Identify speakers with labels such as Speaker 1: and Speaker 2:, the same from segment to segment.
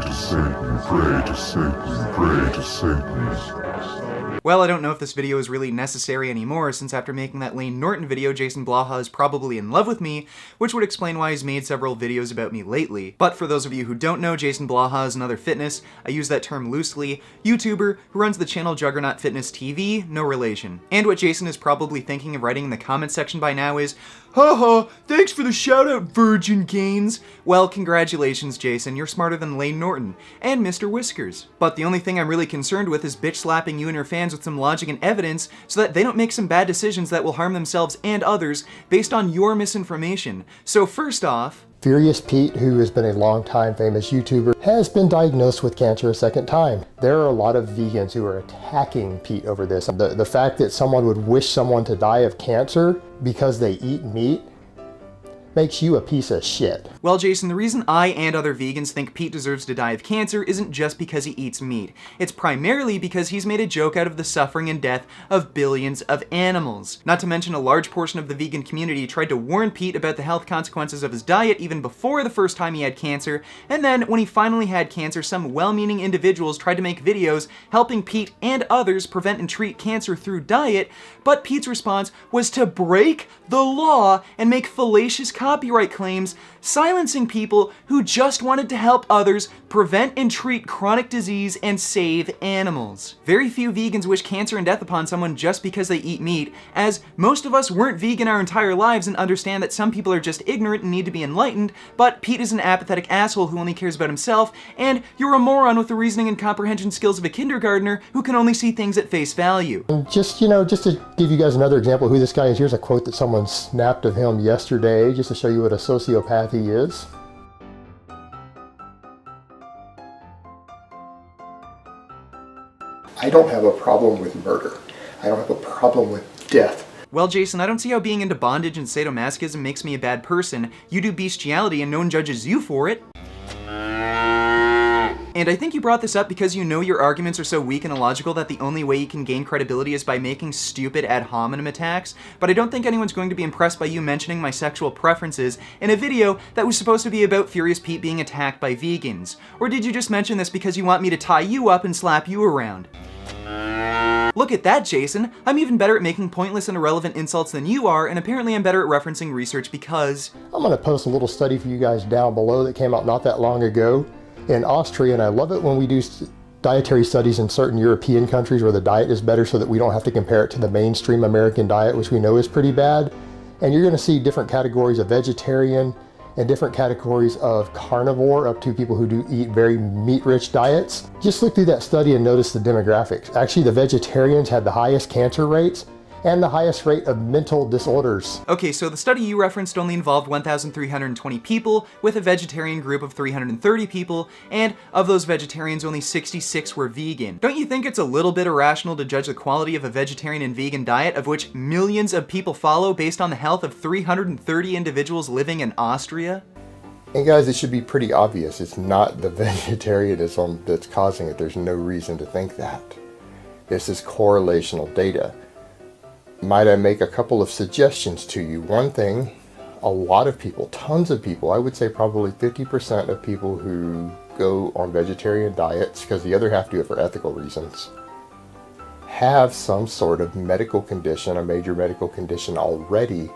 Speaker 1: to Satan, pray to Satan, pray to Satan.
Speaker 2: Well, I don't know if this video is really necessary anymore, since after making that Lane Norton video, Jason Blaha is probably in love with me, which would explain why he's made several videos about me lately. But for those of you who don't know, Jason Blaha is another fitness, I use that term loosely, YouTuber who runs the channel Juggernaut Fitness TV, no relation. And what Jason is probably thinking of writing in the comment section by now is, haha, thanks for the shout out, Virgin Gains. Well, congratulations, Jason, you're smarter than Lane Norton, and Mr. Whiskers. But the only thing I'm really concerned with is bitch slapping you and your fans with some logic and evidence so that they don't make some bad decisions that will harm themselves and others based on your misinformation. So first off,
Speaker 3: Furious Pete, who has been a long-time famous YouTuber, has been diagnosed with cancer a second time. There are a lot of vegans who are attacking Pete over this. The fact that someone would wish someone to die of cancer because they eat meat makes you a piece of shit.
Speaker 2: Well, Jason, the reason I and other vegans think Pete deserves to die of cancer isn't just because he eats meat. It's primarily because he's made a joke out of the suffering and death of billions of animals. Not to mention a large portion of the vegan community tried to warn Pete about the health consequences of his diet even before the first time he had cancer, and then when he finally had cancer, some well-meaning individuals tried to make videos helping Pete and others prevent and treat cancer through diet, but Pete's response was to break the law and make fallacious copyright claims, silencing people who just wanted to help others prevent and treat chronic disease and save animals. Very few vegans wish cancer and death upon someone just because they eat meat, as most of us weren't vegan our entire lives and understand that some people are just ignorant and need to be enlightened, but Pete is an apathetic asshole who only cares about himself, and you're a moron with the reasoning and comprehension skills of a kindergartner who can only see things at face value.
Speaker 3: And just to give you guys another example of who this guy is, here's a quote that someone snapped of him yesterday, just to show you what a sociopath he is. I don't have a problem with murder. I don't have a problem with death.
Speaker 2: Well, Jason, I don't see how being into bondage and sadomasochism makes me a bad person. You do bestiality and no one judges you for it. And I think you brought this up because you know your arguments are so weak and illogical that the only way you can gain credibility is by making stupid ad hominem attacks, but I don't think anyone's going to be impressed by you mentioning my sexual preferences in a video that was supposed to be about Furious Pete being attacked by vegans. Or did you just mention this because you want me to tie you up and slap you around? Look at that, Jason! I'm even better at making pointless and irrelevant insults than you are, and apparently I'm better at referencing research because...
Speaker 3: I'm going to post a little study for you guys down below that came out not that long ago in Austria, and I love it when we do dietary studies in certain European countries where the diet is better so that we don't have to compare it to the mainstream American diet, which we know is pretty bad. And you're going to see different categories of vegetarian and different categories of carnivore, up to people who do eat very meat-rich diets. Just look through that study and notice the demographics. Actually, the vegetarians had the highest cancer rates and the highest rate of mental disorders.
Speaker 2: Okay, so the study you referenced only involved 1,320 people, with a vegetarian group of 330 people, and of those vegetarians, only 66 were vegan. Don't you think it's a little bit irrational to judge the quality of a vegetarian and vegan diet, of which millions of people follow, based on the health of 330 individuals living in Austria?
Speaker 3: And guys, it should be pretty obvious. It's not the vegetarianism that's causing it. There's no reason to think that. This is correlational data. Might I make a couple of suggestions to you? One thing, a lot of people, tons of people, I would say probably 50% of people who go on vegetarian diets, because the other half do it for ethical reasons, have some sort of medical condition, a major medical condition already,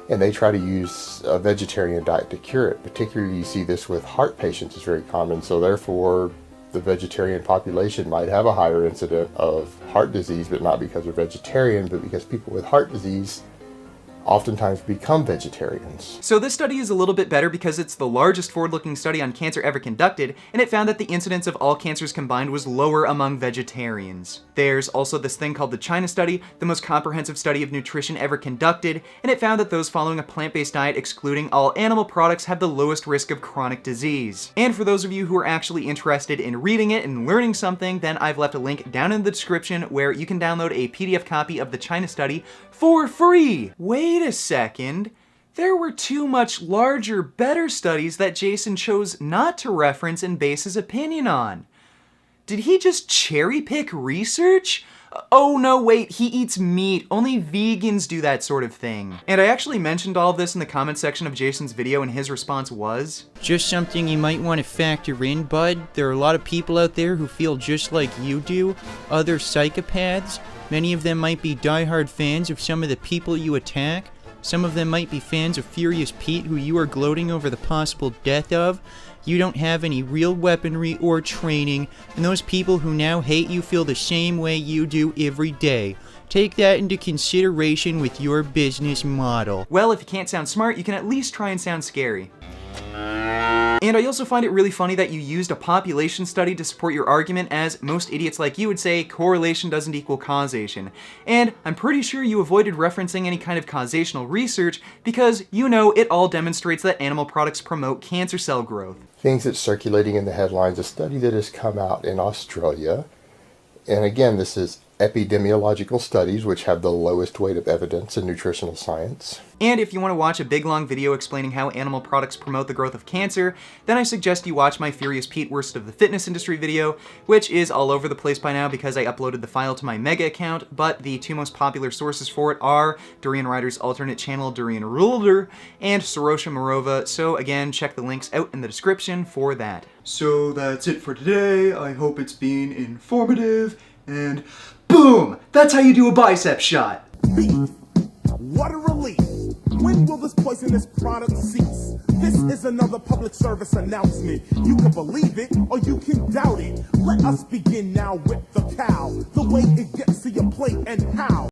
Speaker 3: and they try to use a vegetarian diet to cure it. Particularly you see this with heart patients, it's very common, so therefore the vegetarian population might have a higher incident of heart disease, but not because they're vegetarian, but because people with heart disease oftentimes become vegetarians.
Speaker 2: So this study is a little bit better because it's the largest forward-looking study on cancer ever conducted, and it found that the incidence of all cancers combined was lower among vegetarians. There's also this thing called the China study, the most comprehensive study of nutrition ever conducted, and it found that those following a plant-based diet excluding all animal products have the lowest risk of chronic disease. And for those of you who are actually interested in reading it and learning something, then I've left a link down in the description where you can download a PDF copy of the China study for free! Wait a second. There were two much larger, better studies that Jason chose not to reference and base his opinion on. Did he just cherry pick research? Oh no, wait, he eats meat. Only vegans do that sort of thing. And I actually mentioned all of this in the comment section of Jason's video, and his response was,
Speaker 4: just something you might want to factor in, bud. There are a lot of people out there who feel just like you do, other psychopaths. Many of them might be diehard fans of some of the people you attack. Some of them might be fans of Furious Pete, who you are gloating over the possible death of. You don't have any real weaponry or training, and those people who now hate you feel the same way you do every day. Take that into consideration with your business model.
Speaker 2: well, if you can't sound smart, you can at least try and sound scary. And I also find it really funny that you used a population study to support your argument, as most idiots like you would say correlation doesn't equal causation. And I'm pretty sure you avoided referencing any kind of causational research because you know it all demonstrates that animal products promote cancer cell growth.
Speaker 3: Things that's circulating in the headlines, a study that has come out in Australia, and again, this is epidemiological studies, which have the lowest weight of evidence in nutritional science.
Speaker 2: And if you want to watch a big long video explaining how animal products promote the growth of cancer, then I suggest you watch my Furious Pete Worst of the Fitness Industry video, which is all over the place by now because I uploaded the file to my Mega account, but the two most popular sources for it are Durian Rider's alternate channel, Durian Ruler, and Sorosha Morova, so again, check the links out in the description for that. So that's it for today. I hope it's been informative, and boom! That's how you do a bicep shot!
Speaker 5: Beef. What a relief. When will this poisonous product cease? This is another public service announcement. You can believe it or you can doubt it. Let us begin now with the cow. The way it gets to your plate and how.